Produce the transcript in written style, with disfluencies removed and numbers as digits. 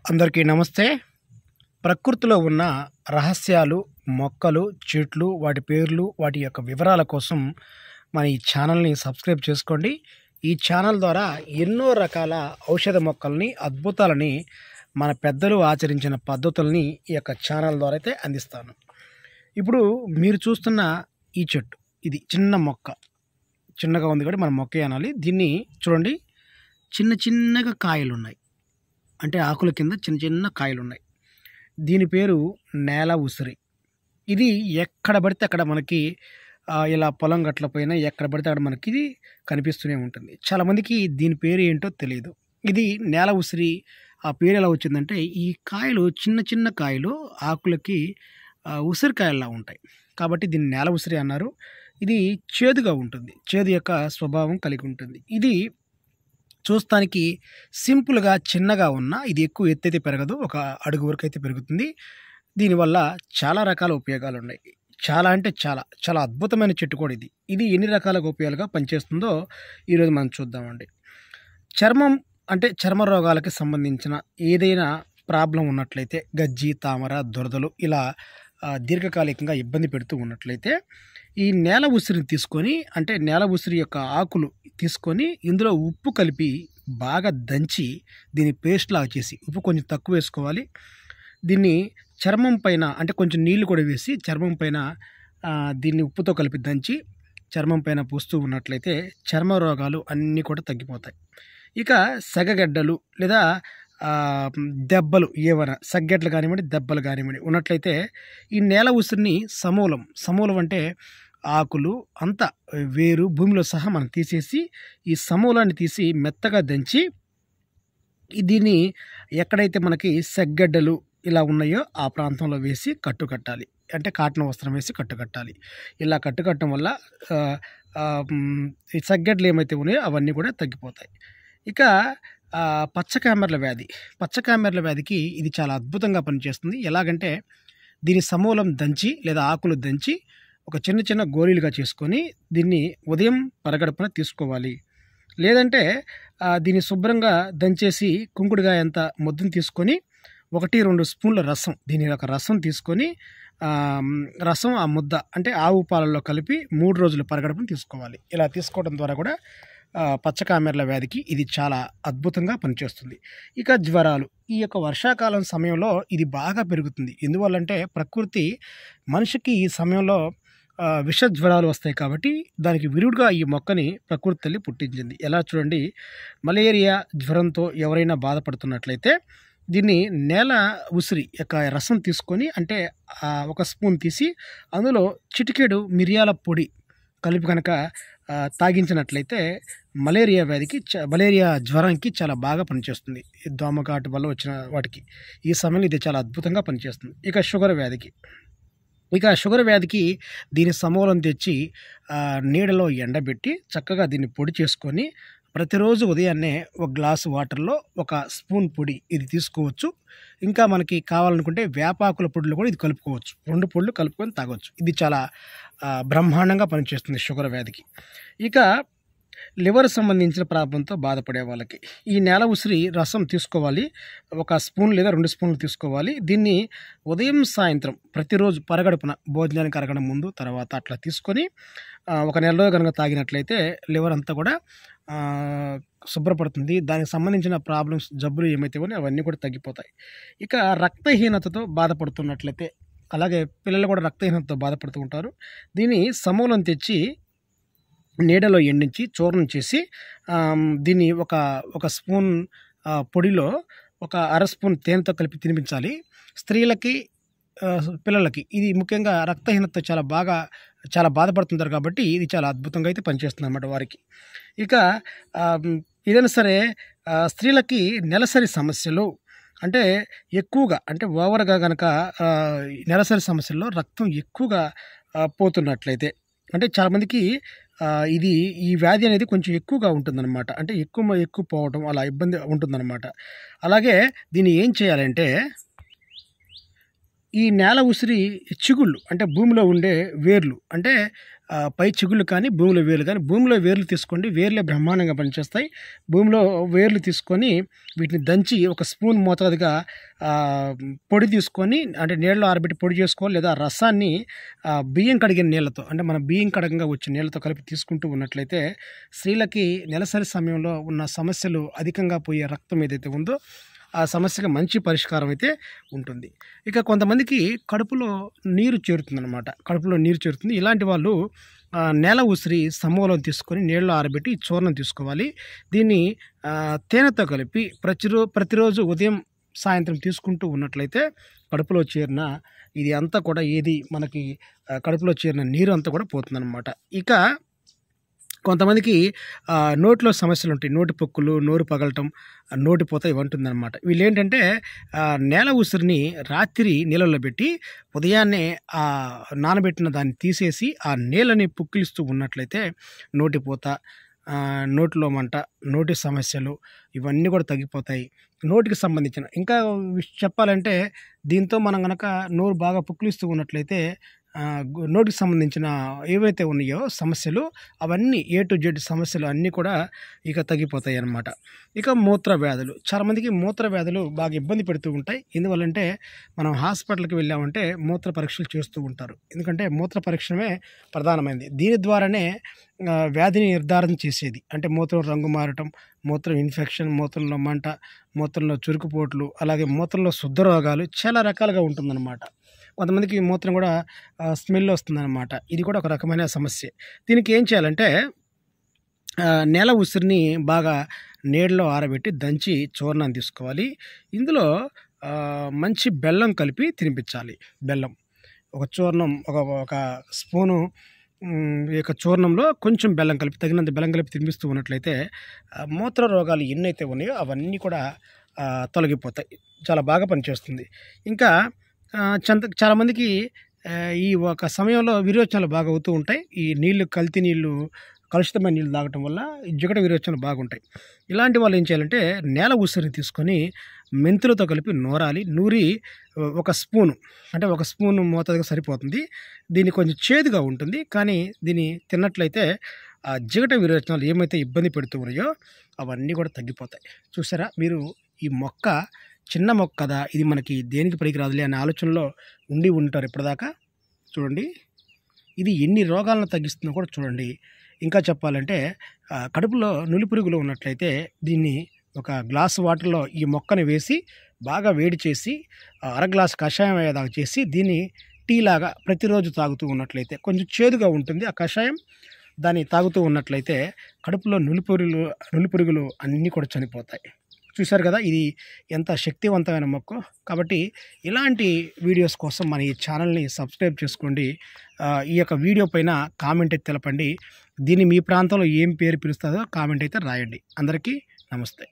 అందరికీ నమస్తే. ప్రకృతిలో ఉన్న రహస్యాలు, మొక్కలు, చెట్లు, వాటి పేర్లు, వాటి యొక్క వివరాల కోసం మన ఈ ఛానల్‌ని సబ్స్క్రైబ్ చేసుకోండి. ఈ ఛానల్ ద్వారా ఎన్నో రకాల ఔషధ మొక్కల్ని, అద్భుతాలని, మన పెద్దలు ఆచరించిన పద్ధతుల్ని ఈ యొక్క ఛానల్ ద్వారా అయితే అందిస్తాను. ఇప్పుడు మీరు చూస్తున్న ఈ చెట్టు, ఇది చిన్న మొక్క. చిన్నగా ఉంది కాబట్టి మనం మొక్కే అనాలి. దీన్ని చూడండి, చిన్న చిన్నగా కాయలున్నాయి. అంటే ఆకుల కింద చిన్న చిన్న కాయలున్నాయి. దీని పేరు నేల ఉసిరి. ఇది ఎక్కడ పడితే అక్కడ మనకి ఇలా పొలం గట్ల పైన ఎక్కడ పడితే అక్కడ మనకి ఇది కనిపిస్తూనే ఉంటుంది. చాలామందికి దీని పేరు ఏంటో తెలియదు. ఇది నేల ఉసిరి. ఆ పేరు ఎలా వచ్చిందంటే, ఈ కాయలు చిన్న చిన్న కాయలు ఆకులకి ఉసిరికాయల్లా ఉంటాయి కాబట్టి దీన్ని నేల ఉసిరి అన్నారు. ఇది చేదుగా ఉంటుంది. చేదు యొక్క స్వభావం కలిగి ఉంటుంది. ఇది చూస్తానికి సింపుల్గా చిన్నగా ఉన్న, ఇది ఎక్కువ ఎత్తైతే పెరగదు, ఒక అడుగు వరకు అయితే పెరుగుతుంది. దీనివల్ల చాలా రకాల ఉపయోగాలు ఉన్నాయి. చాలా అంటే చాలా చాలా అద్భుతమైన చెట్టు కూడా ఇది. ఇది ఎన్ని రకాల ఉపయోగాలుగా పనిచేస్తుందో ఈరోజు మనం చూద్దామండి. చర్మం అంటే చర్మ రోగాలకి సంబంధించిన ఏదైనా ప్రాబ్లం ఉన్నట్లయితే, గజ్జి, తామర, దురదలు ఇలా దీర్ఘకాలికంగా ఇబ్బంది పెడుతూ ఉన్నట్లయితే, ఈ నేల ఉసిరిని తీసుకొని, అంటే నేల ఉసిరి యొక్క ఆకులు తీసుకొని ఇందులో ఉప్పు కలిపి బాగా దంచి దీన్ని పేస్ట్ లాగా చేసి, ఉప్పు కొంచెం తక్కువ వేసుకోవాలి. దీన్ని చర్మం పైన, అంటే కొంచెం నీళ్లు కూడా వేసి చర్మం పైన దీన్ని ఉప్పుతో కలిపి దంచి చర్మం పైన పూస్తూ ఉన్నట్లయితే చర్మ రోగాలు అన్నీ కూడా తగ్గిపోతాయి. ఇక సెగగడ్డలు లేదా దెబ్బలు, ఏమైనా సగ్గెడ్లు కానివ్వండి, దెబ్బలు కానివ్వండి ఉన్నట్లయితే ఈ నేల ఉసిరిని సమూలం అంటే ఆకులు అంతా, వేరు, భూమిలో సహా మనం తీసేసి ఈ సమూలాన్ని తీసి మెత్తగా దంచి దీన్ని ఎక్కడైతే మనకి సెగ్గడ్డలు ఇలా ఉన్నాయో ఆ ప్రాంతంలో వేసి కట్టాలి. అంటే కాటన్ వస్త్రం వేసి కట్టాలి. ఇలా కట్టడం వల్ల ఈ సగ్గడ్డలు ఏమైతే ఉన్నాయో అవన్నీ కూడా తగ్గిపోతాయి. ఇక పచ్చకామెర్ల వ్యాధికి ఇది చాలా అద్భుతంగా పనిచేస్తుంది. ఎలాగంటే, దీని సమూలం దంచి లేదా ఆకులు దంచి ఒక చిన్న చిన్న గోళీలుగా చేసుకొని దీన్ని ఉదయం పరగడుపున తీసుకోవాలి. లేదంటే దీన్ని శుభ్రంగా దంచేసి కుంకుడుగాయ అంత ముద్దను తీసుకొని 1-2 స్పూన్ల రసం, దీని యొక్క రసం తీసుకొని రసం ఆ ముద్ద అంటే ఆవు పాలల్లో కలిపి 3 రోజులు పరగడుపున తీసుకోవాలి. ఇలా తీసుకోవడం ద్వారా కూడా పచ్చకామెర్ల వ్యాధికి ఇది చాలా అద్భుతంగా పనిచేస్తుంది. ఇక జ్వరాలు, ఈ యొక్క వర్షాకాలం సమయంలో ఇది బాగా పెరుగుతుంది. ఎందువల్లంటే ప్రకృతి మనిషికి ఈ సమయంలో విష జ్వరాలు వస్తాయి కాబట్టి దానికి విరుగుడుగా ఈ మొక్కని ప్రకృతి తల్లి పుట్టించింది. ఎలా చూడండి, మలేరియా జ్వరంతో ఎవరైనా బాధపడుతున్నట్లయితే దీన్ని నేల ఉసిరి యొక్క రసం తీసుకొని, అంటే 1 స్పూన్ తీసి అందులో చిటికెడు మిరియాల పొడి కలిపి కనుక తాగించినట్లయితే మలేరియా జ్వరానికి చాలా బాగా పనిచేస్తుంది. దోమకాటు వల్ల వచ్చిన వాటికి ఈ సమయంలో ఇది చాలా అద్భుతంగా పనిచేస్తుంది. ఇక షుగర్ వ్యాధికి దీని సమూలం తెచ్చి నీడలో ఎండబెట్టి చక్కగా దీన్ని పొడి చేసుకొని ప్రతిరోజు ఉదయాన్నే 1 గ్లాసు వాటర్లో 1 స్పూన్ పొడి ఇది తీసుకోవచ్చు. ఇంకా మనకి కావాలనుకుంటే వేపాకుల పొడిలో కూడా ఇది కలుపుకోవచ్చు. 2 పొడులు కలుపుకొని తాగొచ్చు. ఇది చాలా బ్రహ్మాండంగా పనిచేస్తుంది షుగర్ వ్యాధికి. ఇక లివర్ సంబంధించిన ప్రాబ్లంతో బాధపడే వాళ్ళకి ఈ నేల ఉసిరి రసం తీసుకోవాలి. 1 స్పూన్ లేదా 2 స్పూన్లు తీసుకోవాలి. దీన్ని ఉదయం, సాయంత్రం ప్రతిరోజు పరగడుపున భోజనానికి అరగడం ముందు, తర్వాత అట్లా తీసుకొని 1 నెల రోజులు కనుక తాగినట్లయితే లివర్ అంతా కూడా శుభ్రపడుతుంది. దానికి సంబంధించిన ప్రాబ్లమ్స్, జబ్బులు ఏమైతే ఉన్నాయో అవన్నీ కూడా తగ్గిపోతాయి. ఇక రక్తహీనతతో బాధపడుతున్నట్లయితే, అలాగే పిల్లలు కూడా రక్తహీనతతో బాధపడుతూ ఉంటారు. దీన్ని సమూలం తెచ్చి నీడలో ఎండించి చూర్ణం చేసి దీన్ని ఒక స్పూన్ పొడిలో 1/2 స్పూన్ తేనెతో కలిపి తినిపించాలి. స్త్రీలకి, పిల్లలకి ఇది ముఖ్యంగా రక్తహీనత చాలా బాధపడుతుంటారు కాబట్టి ఇది చాలా అద్భుతంగా అయితే పనిచేస్తుంది అన్నమాట వారికి. ఇక ఏదైనా సరే స్త్రీలకి నెలసరి సమస్యలు, అంటే ఎక్కువగా, అంటే ఓవర్గా కనుక నెలసరి సమస్యల్లో రక్తం ఎక్కువగా పోతున్నట్లయితే, అంటే చాలామందికి ఈ వ్యాధి అనేది కొంచెం ఎక్కువగా ఉంటుందన్నమాట. అంటే ఎక్కువ పోవడం అలా ఇబ్బంది ఉంటుందన్నమాట. అలాగే దీన్ని ఏం చేయాలంటే, ఈ నేల ఉసిరి చిగుళ్ళు, అంటే భూమిలో ఉండే వేర్లు, అంటే పై చిగుళ్ళు కానీ భూమిలో వేర్లు కానీ, భూమిలో వేర్లు తీసుకోండి, వేర్లే బ్రహ్మాండంగా పనిచేస్తాయి. భూమిలో వేర్లు తీసుకొని వీటిని దంచి ఒక స్పూన్ మోతాదుగా పొడి తీసుకొని, అంటే నీళ్ళలో ఆరబెట్టి పొడి చేసుకోవాలి. లేదా రసాన్ని బియ్యం కడిగిన నీళ్ళతో, అంటే మన బియ్యం కడగంగా వచ్చే నీళ్ళతో కలిపి తీసుకుంటూ ఉన్నట్లయితే స్త్రీలకి నెలసరి సమయంలో ఉన్న సమస్యలు అధికంగా పోయే రక్తం ఏదైతే ఉందో ఆ సమస్యకి మంచి పరిష్కారం అయితే ఉంటుంది. ఇక కొంతమందికి కడుపులో నీరు చేరుతుందన్నమాట. కడుపులో నీరు చేరుతుంది. ఇలాంటి వాళ్ళు నేల ఉసిరి సమూలం తీసుకొని నీళ్ళలో ఆరబెట్టి చూర్ణం తీసుకోవాలి. దీన్ని తేనెతో కలిపి ప్రతిరోజు ఉదయం సాయంత్రం తీసుకుంటూ ఉన్నట్లయితే కడుపులో చేరిన ఇది అంతా కూడా మనకి కడుపులో చేరిన నీరు అంతా కూడా పోతుందన్నమాట. ఇక కొంతమందికి నోట్లో సమస్యలు ఉంటాయి. నోటి పొక్కులు, నోరు పగలటం, నోటిపోత ఇవి ఉంటుందన్నమాట. వీళ్ళు ఏంటంటే నేల ఉసిరిని రాత్రి నీళ్ళల్లో పెట్టి ఉదయాన్నే నానబెట్టిన దాన్ని తీసేసి ఆ నీళ్ళని పుక్కిలిస్తూ ఉన్నట్లయితే నోటిపోత, నోటిలో మంట, నోటి సమస్యలు ఇవన్నీ కూడా తగ్గిపోతాయి. నోటికి సంబంధించిన ఇంకా చెప్పాలంటే దీంతో మనం కనుక నోరు బాగా పుక్కిలిస్తూ ఉన్నట్లయితే నోటికి సంబంధించిన ఏవైతే ఉన్నాయో సమస్యలు అవన్నీ A to Z సమస్యలు అన్నీ కూడా ఇక తగ్గిపోతాయి అన్నమాట. ఇక మూత్ర వ్యాధులు, చాలామందికి మూత్ర వ్యాధులు బాగా ఇబ్బంది పెడుతూ ఉంటాయి. ఎందువల్లంటే మనం హాస్పిటల్కి వెళ్ళామంటే మూత్ర పరీక్షలు చేస్తూ ఉంటారు. ఎందుకంటే మూత్ర పరీక్షమే ప్రధానమైనది. దీని ద్వారానే వ్యాధిని నిర్ధారణ చేసేది. అంటే మూత్రం రంగు మారటం, మూత్రం ఇన్ఫెక్షన్, మూత్రంలో మంట, మూత్రంలో చురుకుపోట్లు, అలాగే మూత్రంలో శుద్ధ రోగాలు చాలా రకాలుగా ఉంటుందన్నమాట. కొంతమందికి మూత్రం కూడా స్మెల్ వస్తుందన్నమాట. ఇది కూడా ఒక రకమైన సమస్య. దీనికి ఏం చేయాలంటే నేల ఉసిరిని బాగా నీళ్ళలో ఆరబెట్టి దంచి చూర్ణాన్ని తీసుకోవాలి. ఇందులో మంచి బెల్లం కలిపి తినిపించాలి. బెల్లం ఒక చూర్ణం ఒక స్పూను ఈ యొక్క చూర్ణంలో కొంచెం బెల్లం కలిపి, తగినంత బెల్లం కలిపి తినిపిస్తూ ఉన్నట్లయితే మూత్ర రోగాలు ఎన్నైతే ఉన్నాయో అవన్నీ కూడా తొలగిపోతాయి. చాలా బాగా పనిచేస్తుంది. ఇంకా చాలామందికి ఈ ఒక సమయంలో విరోచనాలు బాగా అవుతూ ఉంటాయి. ఈ నీళ్లు కల్తీ నీళ్లు, కలుషితమైన నీళ్ళు తాగటం వల్ల జిగట విరోచనాలు బాగుంటాయి. ఇలాంటి వాళ్ళు ఏం చేయాలంటే నేల ఉసిరిని తీసుకొని మెంతులతో కలిపి నూరి ఒక స్పూను, అంటే ఒక స్పూను మోతాదుగా సరిపోతుంది. దీన్ని కొంచెం చేదుగా ఉంటుంది, కానీ దీన్ని తిన్నట్లయితే ఆ జిగట విరోచనాలు ఏమైతే ఇబ్బంది పెడుతూ ఉన్నాయో అవన్నీ కూడా తగ్గిపోతాయి. చూసారా, మీరు ఈ మొక్క చిన్న మొక్క కదా, ఇది మనకి దేనికి పనికిరాదులే అనే ఆలోచనలో ఉండి ఉంటారు ఇప్పటిదాకా. చూడండి, ఇది ఎన్ని రోగాలను తగ్గిస్తుందో కూడా చూడండి. ఇంకా చెప్పాలంటే కడుపులో నులిపురుగులు ఉన్నట్లయితే దీన్ని ఒక గ్లాసు వాటర్లో ఈ మొక్కని వేసి బాగా వేడి చేసి అర గ్లాసు కషాయం అయ్యేదాకా చేసి దీన్ని టీ లాగా ప్రతిరోజు తాగుతూ ఉన్నట్లయితే, కొంచెం చేదుగా ఉంటుంది ఆ కషాయం, దాన్ని తాగుతూ ఉన్నట్లయితే కడుపులో నులిపురుగులు అన్నీ కూడా చనిపోతాయి. చూశారు కదా, ఇది ఎంత శక్తివంతమైన మొక్క. కాబట్టి ఇలాంటి వీడియోస్ కోసం మన ఈ ఛానల్ని సబ్స్క్రైబ్ చేసుకోండి. ఈ యొక్క వీడియో పైన కామెంట్ అయితే తెలపండి. దీన్ని మీ ప్రాంతంలో ఏం పేరు పిలుస్తుందో కామెంట్ అయితే రాయండి. అందరికీ నమస్తే.